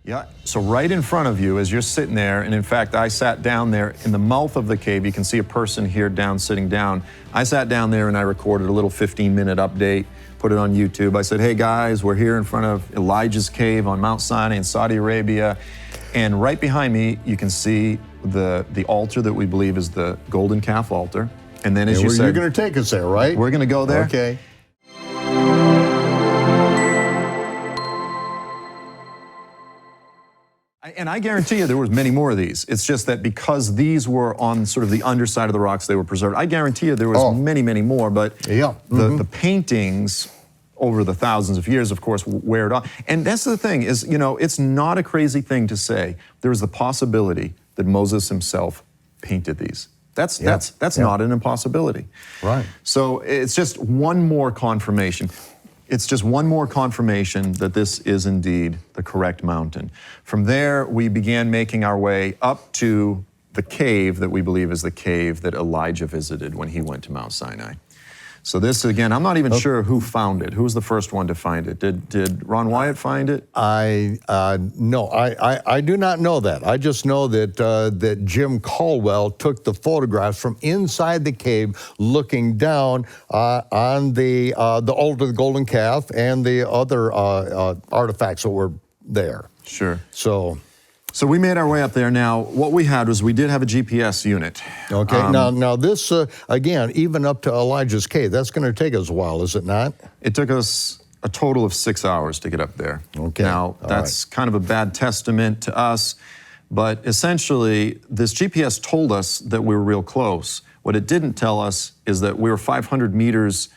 Yeah, so right in front of you as you're sitting there, and in fact, I sat down there in the mouth of the cave. You can see a person here down, sitting down. I sat down there and I recorded a little 15-minute update, put it on YouTube. I said, hey guys, we're here in front of Elijah's cave on Mount Sinai in Saudi Arabia. And right behind me, you can see the altar that we believe is the golden calf altar. And then as you said, you're gonna take us there, right? We're gonna go there. Okay. And I guarantee you there was many more of these. It's just that because these were on sort of the underside of the rocks, they were preserved. I guarantee you there was many, many more, but the paintings over the thousands of years, of course, wear it on. And that's the thing is, you know, it's not a crazy thing to say. There is the possibility that Moses himself painted these. That's not an impossibility. Right. So it's just one more confirmation. It's just one more confirmation that this is indeed the correct mountain. From there, we began making our way up to the cave that we believe is the cave that Elijah visited when he went to Mount Sinai. So this, again, I'm not even sure who found it. Who was the first one to find it? Did Ron Wyatt find it? No, I do not know that. I just know that Jim Caldwell took the photographs from inside the cave, looking down on the altar of the golden calf and the other artifacts that were there. Sure. So we made our way up there. Now, what we had was we did have a GPS unit. Okay, now this, again, even up to Elijah's cave, that's gonna take us a while, is it not? It took us a total of 6 hours to get up there. Okay. Now, that's kind of a bad testament to us, but essentially, this GPS told us that we were real close. What it didn't tell us is that we were 500 meters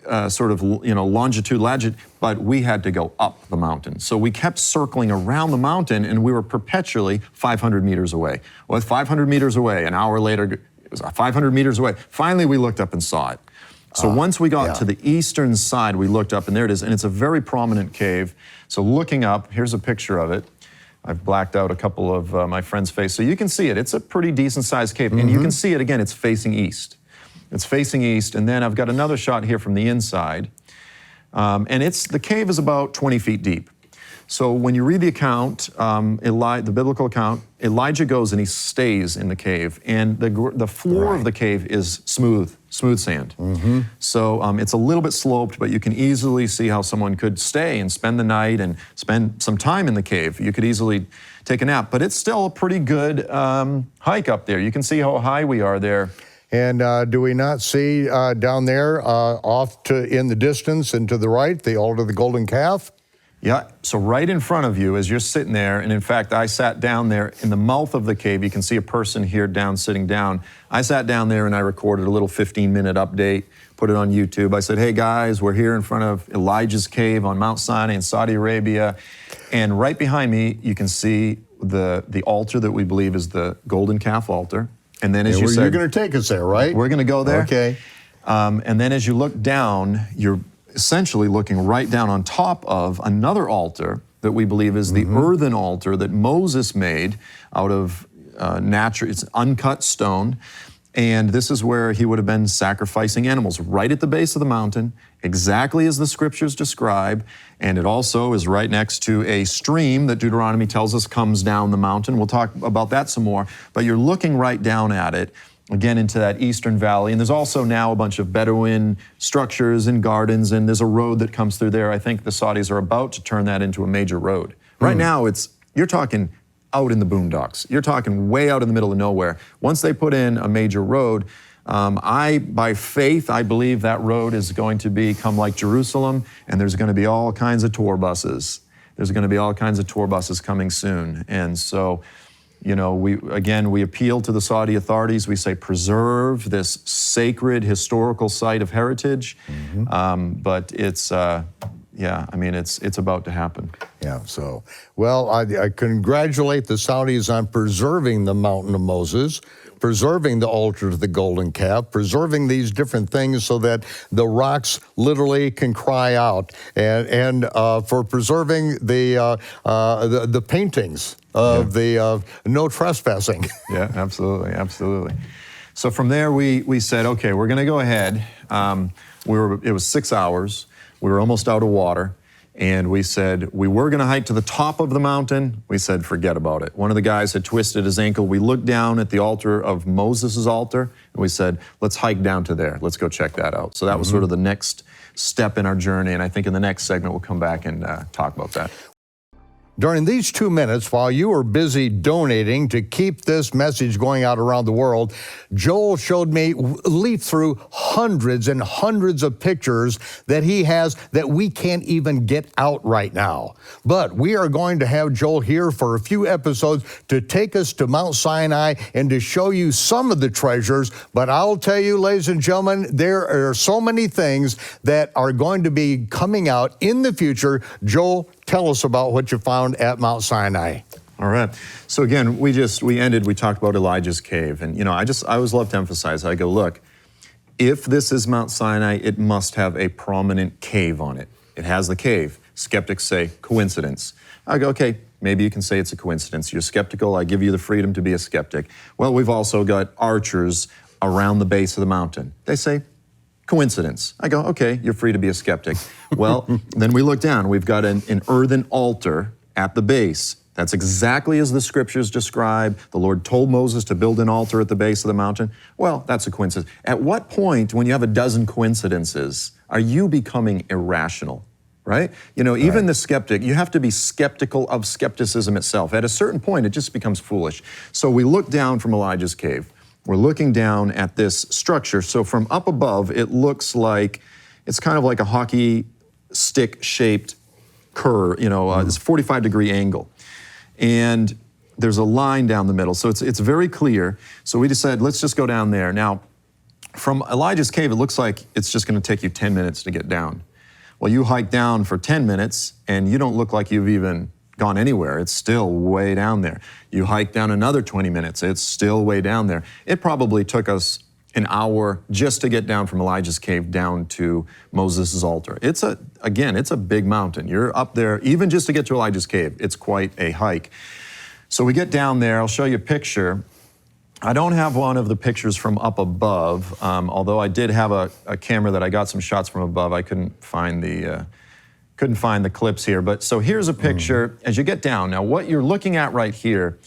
longitude, latitude, but we had to go up the mountain. So we kept circling around the mountain and we were perpetually 500 meters away. Well, 500 meters away, an hour later, it was 500 meters away. Finally, we looked up and saw it. So once we got to the eastern side, we looked up and there it is, and it's a very prominent cave. So looking up, here's a picture of it. I've blacked out a couple of my friend's face. So you can see it. It's a pretty decent sized cave. And you can see it again, it's facing east. It's facing east, and then I've got another shot here from the inside. And the cave is about 20 feet deep. So when you read the account, the biblical account, Elijah goes and he stays in the cave. And the floor of the cave is smooth sand. So it's a little bit sloped, but you can easily see how someone could stay and spend the night and spend some time in the cave. You could easily take a nap, but it's still a pretty good hike up there. You can see how high we are there. And do we not see down there in the distance and to the right, the altar of the golden calf? Yeah, so right in front of you as you're sitting there, and in fact, I sat down there in the mouth of the cave. You can see a person here down, sitting down. I sat down there and I recorded a little 15-minute update, put it on YouTube. I said, hey guys, we're here in front of Elijah's cave on Mount Sinai in Saudi Arabia. And right behind me, you can see the altar that we believe is the golden calf altar. And then as you said, you're going to take us there, right? We're going to go there. Okay. And then as you look down, you're essentially looking right down on top of another altar that we believe is the earthen altar that Moses made out of it's uncut stone. And this is where he would have been sacrificing animals, right at the base of the mountain, exactly as the scriptures describe. And it also is right next to a stream that Deuteronomy tells us comes down the mountain. We'll talk about that some more. But you're looking right down at it, again, into that eastern valley. And there's also now a bunch of Bedouin structures and gardens, and there's a road that comes through there. I think the Saudis are about to turn that into a major road. Right now, you're talking out in the boondocks. You're talking way out in the middle of nowhere. Once they put in a major road, by faith, I believe that road is going to become like Jerusalem, and there's going to be all kinds of tour buses. There's going to be all kinds of tour buses coming soon. And so, you know, we appeal to the Saudi authorities. We say preserve this sacred historical site of heritage, but it's about to happen. Yeah, so, well, I congratulate the Saudis on preserving the Mountain of Moses, preserving the altar to the golden calf, preserving these different things so that the rocks literally can cry out, and for preserving the paintings of the no trespassing. Yeah, absolutely, absolutely. So from there, we said, okay, we're going to go ahead. It was 6 hours. We were almost out of water. And we said, we were going to hike to the top of the mountain. We said, forget about it. One of the guys had twisted his ankle. We looked down at the altar of Moses' altar, and we said, let's hike down to there. Let's go check that out. So that was sort of the next step in our journey. And I think in the next segment, we'll come back and talk about that. During these 2 minutes, while you were busy donating to keep this message going out around the world, Joel showed me, leaf through hundreds and hundreds of pictures that he has that we can't even get out right now. But we are going to have Joel here for a few episodes to take us to Mount Sinai and to show you some of the treasures. But I'll tell you, ladies and gentlemen, there are so many things that are going to be coming out in the future. Joel, tell us about what you found at Mount Sinai. All right. So again, we talked about Elijah's cave. And I always love to emphasize, I go, look, if this is Mount Sinai, it must have a prominent cave on it. It has the cave. Skeptics say, coincidence. I go, okay, maybe you can say it's a coincidence. You're skeptical, I give you the freedom to be a skeptic. Well, we've also got archers around the base of the mountain. They say, coincidence. I go, okay, you're free to be a skeptic. Well, then we look down. We've got an earthen altar at the base. That's exactly as the scriptures describe. The Lord told Moses to build an altar at the base of the mountain. Well, that's a coincidence. At what point, when you have a dozen coincidences, are you becoming irrational? Right? Even the skeptic, you have to be skeptical of skepticism itself. At a certain point, it just becomes foolish. So we look down from Elijah's cave. We're looking down at this structure. So from up above, it looks like, it's kind of like a hockey stick-shaped curve, this 45-degree angle. And there's a line down the middle, so it's very clear. So we decided, let's just go down there. Now, from Elijah's cave, it looks like it's just going to take you 10 minutes to get down. Well, you hike down for 10 minutes, and you don't look like you've even gone anywhere. It's still way down there. You hike down another 20 minutes. It's still way down there. It probably took us an hour just to get down from Elijah's cave down to Moses' altar. It's a big mountain. You're up there, even just to get to Elijah's cave, it's quite a hike. So we get down there. I'll show you a picture. I don't have one of the pictures from up above, although I did have a camera that I got some shots from above. I couldn't find the clips here. But so here's a picture as you get down. Now what you're looking at right here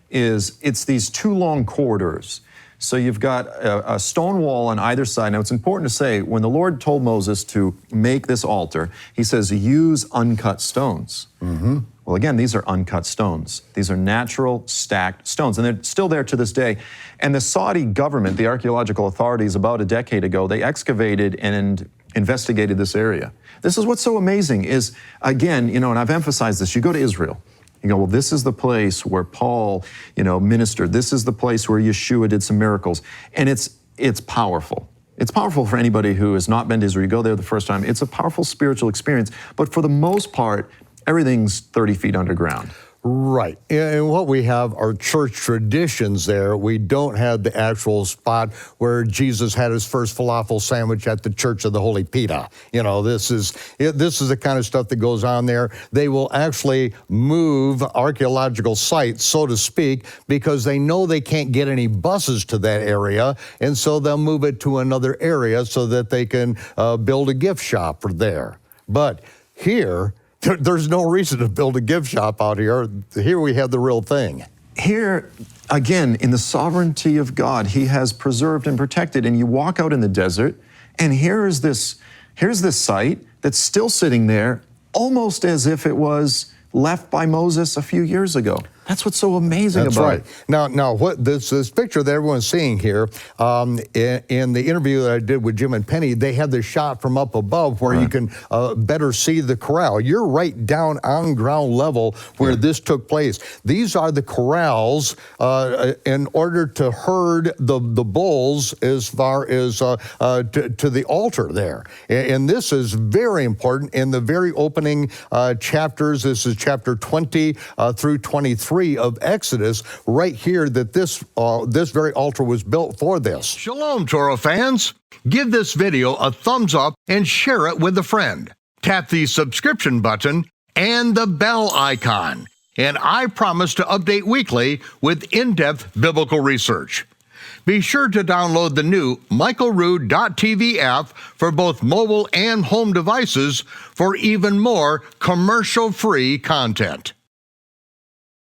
is it's these two long corridors. So you've got a stone wall on either side. Now it's important to say, when the Lord told Moses to make this altar, he says, use uncut stones. Well, again, these are uncut stones. These are natural stacked stones, and they're still there to this day. And the Saudi government, the archaeological authorities, about a decade ago, they excavated and investigated this area. This is what's so amazing is, again, and I've emphasized this, you go to Israel, you go, well, this is the place where Paul, ministered. This is the place where Yeshua did some miracles. And it's powerful. It's powerful for anybody who has not been to Israel. You go there the first time. It's a powerful spiritual experience. But for the most part, everything's 30 feet underground. Right. And what we have are church traditions there. We don't have the actual spot where Jesus had his first falafel sandwich at the Church of the Holy Pita. This is the kind of stuff that goes on there. They will actually move archaeological sites, so to speak, because they know they can't get any buses to that area. And so they'll move it to another area so that they can build a gift shop there. But here, there's no reason to build a gift shop out here. Here we have the real thing. Here, again, in the sovereignty of God, he has preserved and protected. And you walk out in the desert, and here's this site that's still sitting there, almost as if it was left by Moses a few years ago. That's what's so amazing about it. That's right. Now, what this picture that everyone's seeing here, in the interview that I did with Jim and Penny, they had the shot from up above where you can better see the corral. You're right down on ground level where this took place. These are the corrals in order to herd the bulls as far as to the altar there. And this is very important in the very opening chapters. This is chapter 20 through 23. Of Exodus, right here, that this very altar was built for this. Shalom, Torah fans. Give this video a thumbs up and share it with a friend. Tap the subscription button and the bell icon. And I promise to update weekly with in-depth biblical research. Be sure to download the new michaelrood.tv app for both mobile and home devices for even more commercial-free content.